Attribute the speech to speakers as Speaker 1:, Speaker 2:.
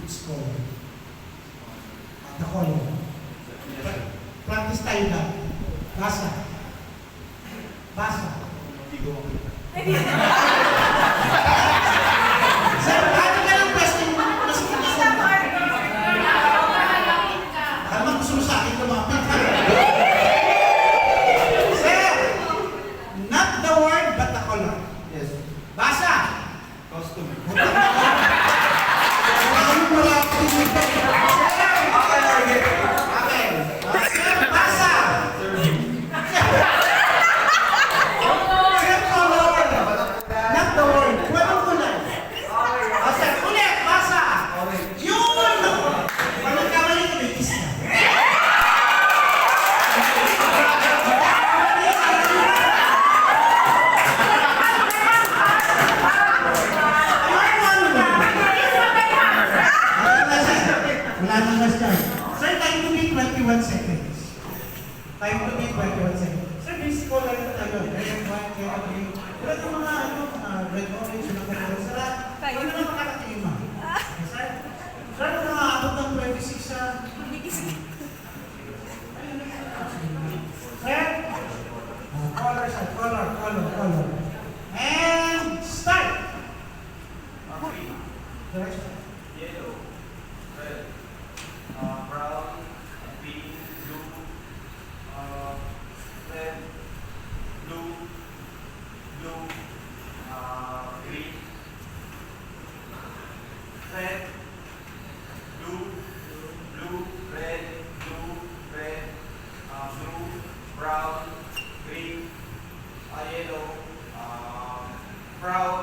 Speaker 1: It's called the color. Practice tayo na. Basa. Basa. Sir, ano ka ng question? Mas tama, gusto mo sa akin lumapit. Sir, not the word, but the color.
Speaker 2: Yes.
Speaker 1: Basa.
Speaker 2: Costume.
Speaker 1: Sir, time to be 21 seconds. Time to be 21 seconds. Sir, basic color na tayo. Red, white, yellow, green. Wala itong mga red, orange, na color. Sir, wala na makakatingin mo. Sir, sir, nakaabot ng 26 sa... Sir, color, sir, color. And start! Direction.
Speaker 2: Yellow. Red. Brown. Pink. Blue. Red. Blue. Green. Red. Blue. Red. Blue. Brown. Green. Yellow. Brown.